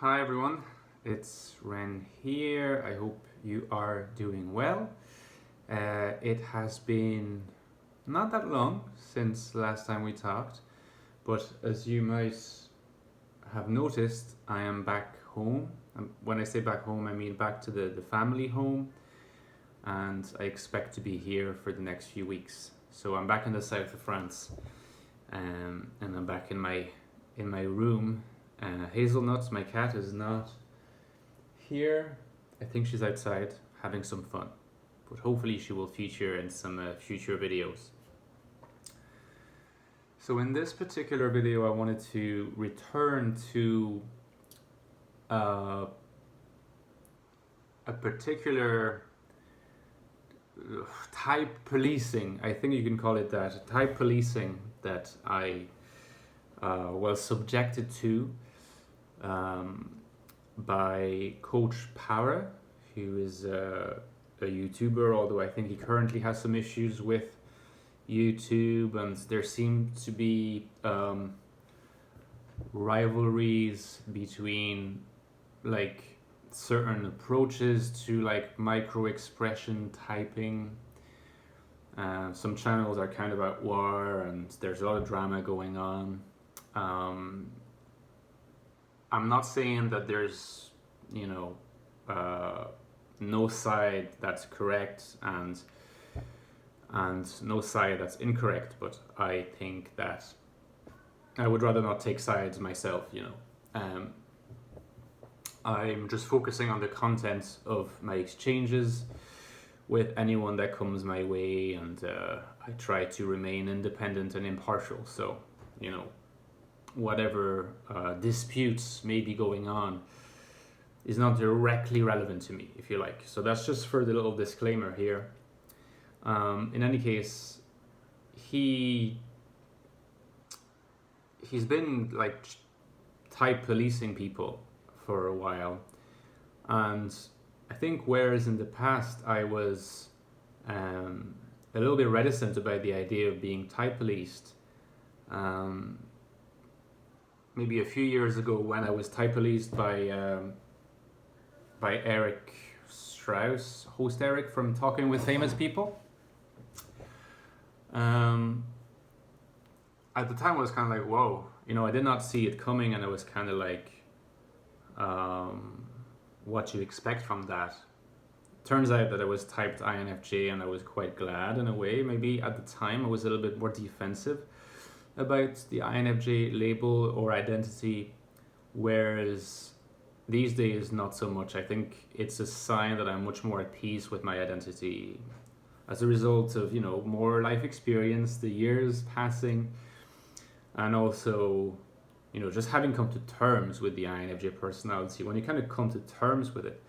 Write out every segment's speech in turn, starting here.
Hi everyone, it's Ren here. I hope you are doing well. It has been not that long since last time we talked, but as you might have noticed, I am back home. When I say back home, I mean back to the family home, and I expect to be here for the next few weeks. So I'm back in the south of France, and I'm back in my room. Hazelnuts, my cat, is not here. I think she's outside having some fun, but hopefully she will feature in some future videos. So in this particular video, I wanted to return to a particular type policing. I think you can call it that. Type policing that I was subjected to by Coach Para, who is a YouTuber, although I think he currently has some issues with YouTube, and there seem to be rivalries between like certain approaches to like micro expression typing. Some channels are kind of at war, and there's a lot of drama going on. I'm not saying that there's, no side that's correct and no side that's incorrect, but I think that I would rather not take sides myself, I'm just focusing on the content of my exchanges with anyone that comes my way, and I try to remain independent and impartial. So, whatever disputes may be going on is not directly relevant to me, if you like. So that's just for the little disclaimer here. In any case, he's been like type policing people for a while, and I think whereas in the past I was a little bit reticent about the idea of being type policed, maybe a few years ago when I was type policed by Eric Strauss, host Eric from Talking with Famous People. At the time I was kind of like, whoa, I did not see it coming, and I was kind of like, what you expect from that. Turns out that I was typed INFJ, and I was quite glad in a way. Maybe at the time I was a little bit more defensive about the INFJ label or identity, whereas these days not so much. I think it's a sign that I'm much more at peace with my identity as a result of more life experience, the years passing, and also just having come to terms with the INFJ personality. When you kind of come to terms with it,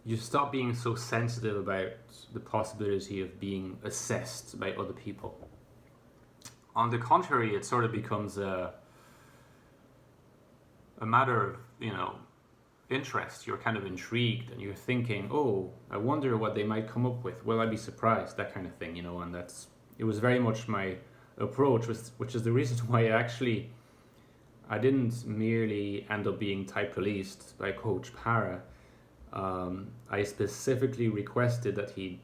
you stop being so sensitive about the possibility of being assessed by other people. On the contrary, it sort of becomes a matter of, interest. You're kind of intrigued, and you're thinking, oh, I wonder what they might come up with. Will I be surprised? That kind of thing, and it was very much my approach, which is the reason why I didn't merely end up being type policed by Coach Para. I specifically requested that he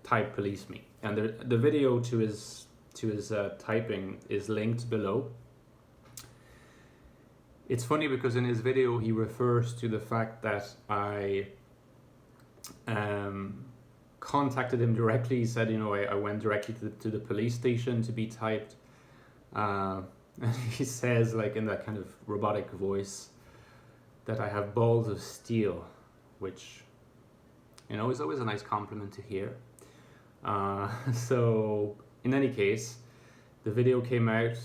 type police me, and the video to his typing is linked below. It's funny because in his video he refers to the fact that I contacted him directly. He said, I went directly to the police station to be typed. And he says, like in that kind of robotic voice, that I have balls of steel, which, is always a nice compliment to hear. So in any case, the video came out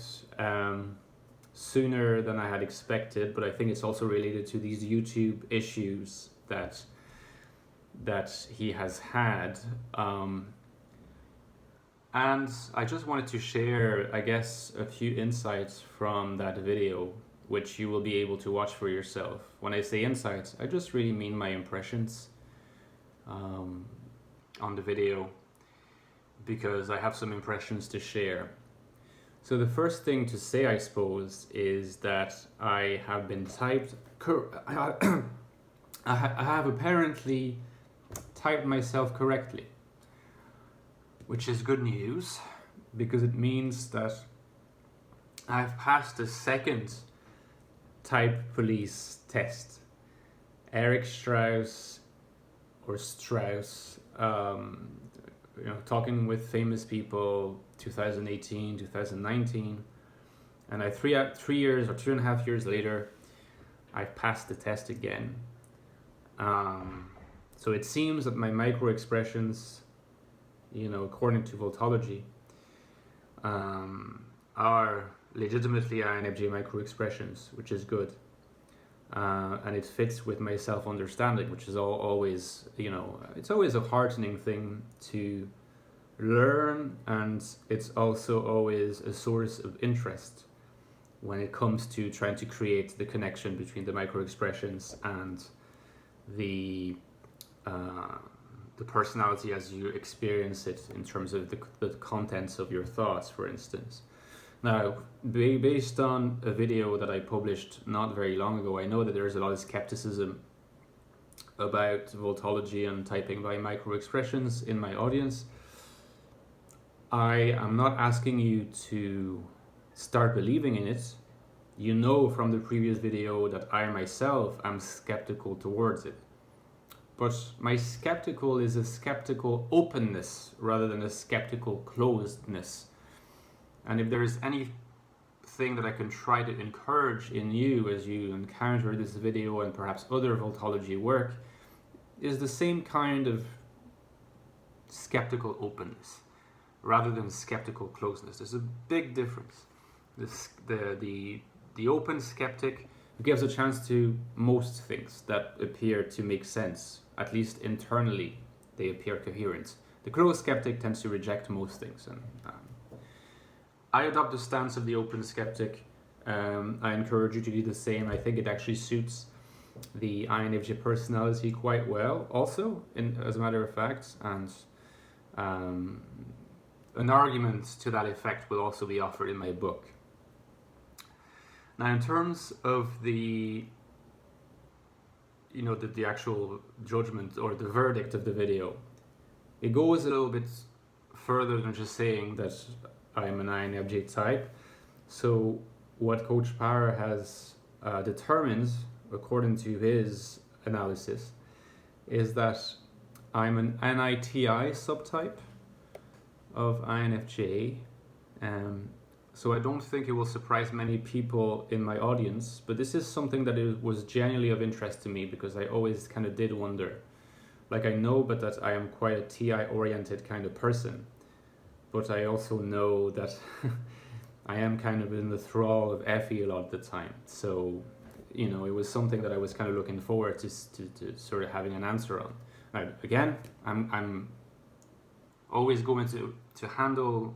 sooner than I had expected, but I think it's also related to these YouTube issues that he has had. And I just wanted to share, I guess, a few insights from that video, which you will be able to watch for yourself. When I say insights, I just really mean my impressions on the video, because I have some impressions to share. So the first thing to say, I suppose, is that I have been I have apparently typed myself correctly, which is good news because it means that I've passed the second type police test. Eric Strauss, talking with famous people, 2018, 2019, and 3 years or 2.5 years later, I've passed the test again. So it seems that my micro expressions, according to voltology, are legitimately INFJ micro expressions, which is good. And it fits with my self-understanding, which is always, it's always a heartening thing to learn, and it's also always a source of interest when it comes to trying to create the connection between the micro expressions and the personality as you experience it in terms of the contents of your thoughts, for instance. Now, based on a video that I published not very long ago, I know that there's a lot of skepticism about voltology and typing by micro expressions in my audience. I am not asking you to start believing in it. You know from the previous video that I myself am skeptical towards it. But my skeptical is a skeptical openness rather than a skeptical closedness. And if there is anything that I can try to encourage in you as you encounter this video and perhaps other voltology work, is the same kind of skeptical openness rather than skeptical closeness. There's a big difference. The open skeptic gives a chance to most things that appear to make sense, at least internally they appear coherent. The closed skeptic tends to reject most things, and I adopt the stance of the open skeptic. I encourage you to do the same. I think it actually suits the INFJ personality quite well also, as a matter of fact, and an argument to that effect will also be offered in my book. Now, in terms of the actual judgment or the verdict of the video, it goes a little bit further than just saying that I'm an INFJ type. So what Coach Power has determined, according to his analysis, is that I'm an NITI subtype of INFJ. So I don't think it will surprise many people in my audience, but this is something that was genuinely of interest to me because I always kind of did wonder. Like, I know but that I am quite a TI-oriented kind of person, but I also know that I am kind of in the thrall of Effie a lot of the time. So, it was something that I was kind of looking forward to sort of having an answer on. Now, again, I'm always going to handle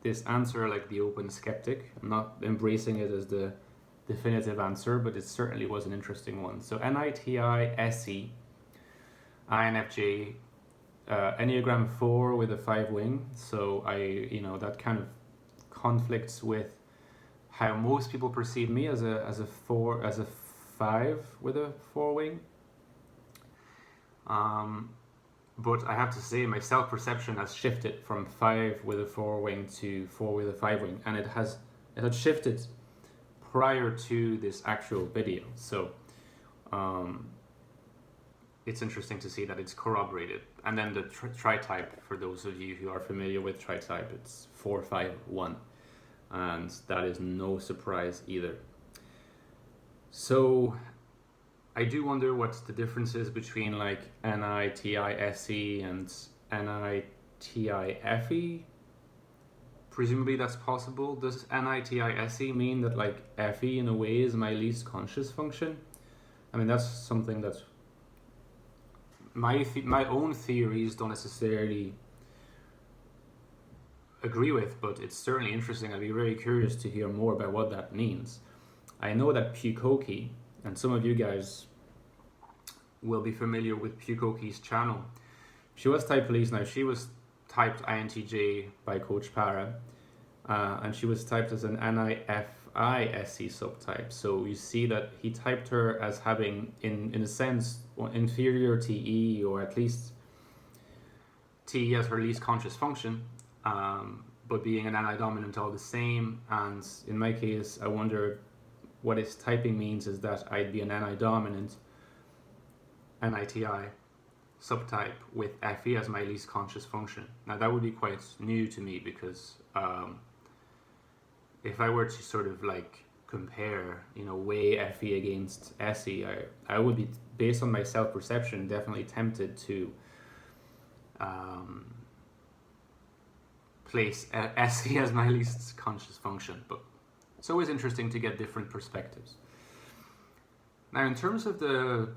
this answer like the open skeptic. I'm not embracing it as the definitive answer, but it certainly was an interesting one. So NITI, SE, INFJ, Enneagram 4 with a 5 wing. So that kind of conflicts with how most people perceive me as a 5 with a 4 wing. But I have to say my self-perception has shifted from 5 with a 4 wing to 4 with a 5 wing, and it had shifted prior to this actual video. So it's interesting to see that it's corroborated. And then the tri-type, for those of you who are familiar with tri-type, it's 4-5-1, and that is no surprise either. So I do wonder what the difference is between like NITI-SE and NITI-FE. Presumably that's possible. Does NITI-SE mean that like FE in a way is my least conscious function? I mean, that's something that my own theories don't necessarily agree with, but it's certainly interesting. I'd be very curious to hear more about what that means. I know that Pukoki, and some of you guys will be familiar with Pukoki's channel. She was type police. Now, she was typed INTJ by Coach Para. and she was typed as an NIFI SE subtype. So you see that he typed her as having, in a sense, inferior TE, or at least TE as her least conscious function, but being an NI dominant all the same. And in my case, I wonder what his typing means is that I'd be an NI dominant, NITI subtype with FE as my least conscious function. Now that would be quite new to me, because if I were to sort of like compare, weigh FE against SE, I would be, based on my self-perception, definitely tempted to place SE as my least conscious function. But it's always interesting to get different perspectives. Now, in terms of the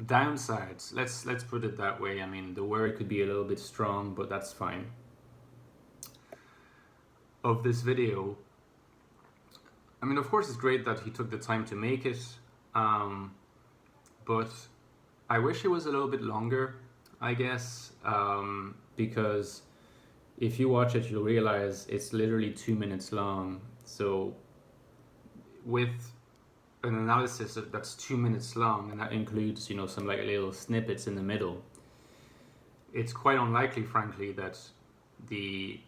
downsides, let's put it that way. I mean, the word could be a little bit strong, but that's fine. Of this video, I mean, of course, it's great that he took the time to make it, but I wish it was a little bit longer, I guess, because if you watch it, you'll realize it's literally 2 minutes long. So with an analysis that's 2 minutes long, and that includes, some like little snippets in the middle, it's quite unlikely, frankly, that the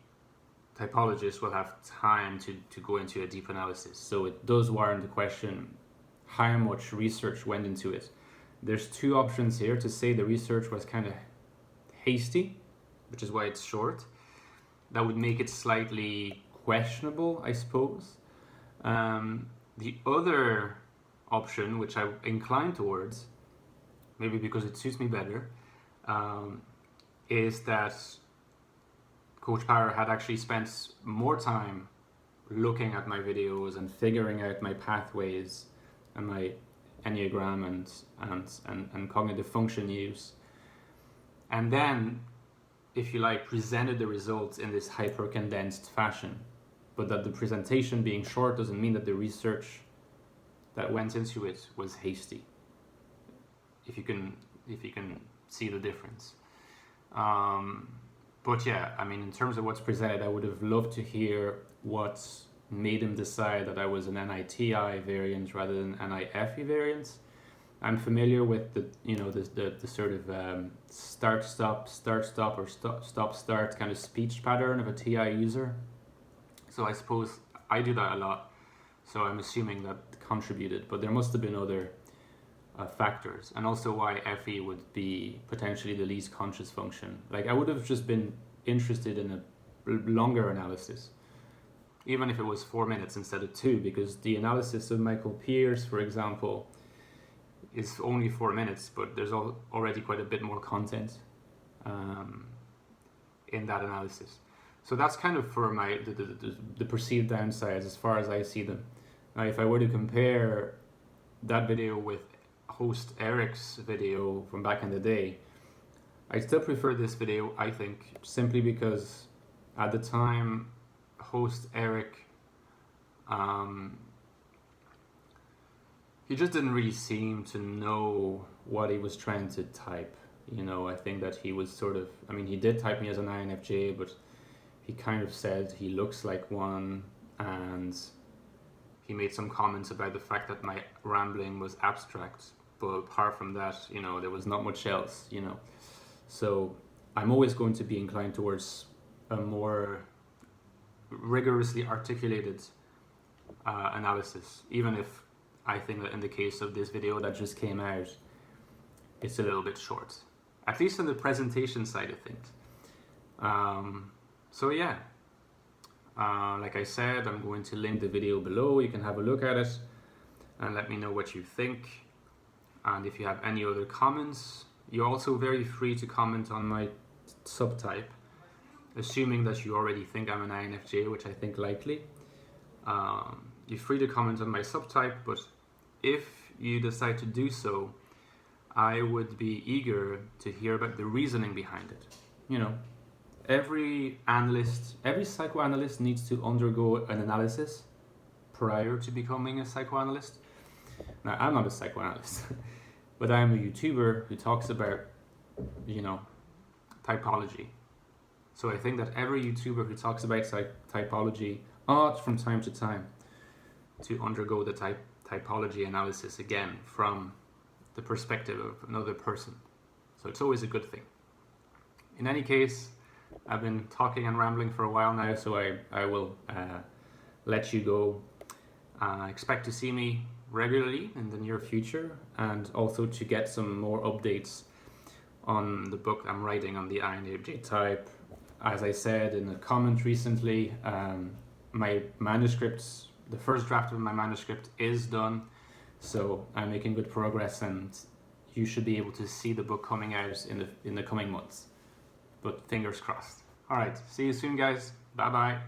typologist will have time to go into a deep analysis. So it does warrant the question, how much research went into it? There's two options here: to say the research was kind of hasty, which is why it's short. That would make it slightly questionable, I suppose. The other option, which I incline towards, maybe because it suits me better, is that Coach Power had actually spent more time looking at my videos and figuring out my pathways and my Enneagram and cognitive function use, and then, if you like, presented the results in this hyper condensed fashion. But that the presentation being short doesn't mean that the research that went into it was hasty, if you can see the difference. But yeah, I mean, in terms of what's presented, I would have loved to hear what made him decide that I was an NITI variant rather than NIFE variant. I'm familiar with the sort of start-stop or stop-start kind of speech pattern of a TI user. So I suppose I do that a lot. So I'm assuming that contributed, but there must have been other factors, and also why FE would be potentially the least conscious function. Like, I would have just been interested in a longer analysis, even if it was 4 minutes instead of 2, because the analysis of Michael Pierce, for example, is only 4 minutes, but there's already quite a bit more content in that analysis. So that's kind of for the perceived downsides as far as I see them. Now, if I were to compare that video with host Eric's video from back in the day, I still prefer this video, I think, simply because at the time, host Eric, he just didn't really seem to know what he was trying to type. I think that he was sort of, I mean, he did type me as an INFJ, but he kind of said he looks like one, and he made some comments about the fact that my rambling was abstract. But apart from that, there was not much else, So I'm always going to be inclined towards a more rigorously articulated analysis, even if I think that in the case of this video that just came out, it's a little bit short, at least on the presentation side of things. So yeah, like I said, I'm going to link the video below. You can have a look at it and let me know what you think. And if you have any other comments, you're also very free to comment on my subtype, assuming that you already think I'm an INFJ, which I think likely. You're free to comment on my subtype, but if you decide to do so, I would be eager to hear about the reasoning behind it. Every psychoanalyst needs to undergo an analysis prior to becoming a psychoanalyst. Now, I'm not a psychoanalyst, but I'm a YouTuber who talks about, typology. So I think that every YouTuber who talks about typology ought from time to time to undergo the typology analysis again from the perspective of another person. So it's always a good thing. In any case, I've been talking and rambling for a while now, so I will let you go. Expect to see me regularly in the near future, and also to get some more updates on the book I'm writing on the INFJ type. As I said in a comment recently, my manuscripts, the first draft of my manuscript is done, so I'm making good progress, and you should be able to see the book coming out in the coming months. But fingers crossed. All right, see you soon, guys. Bye bye.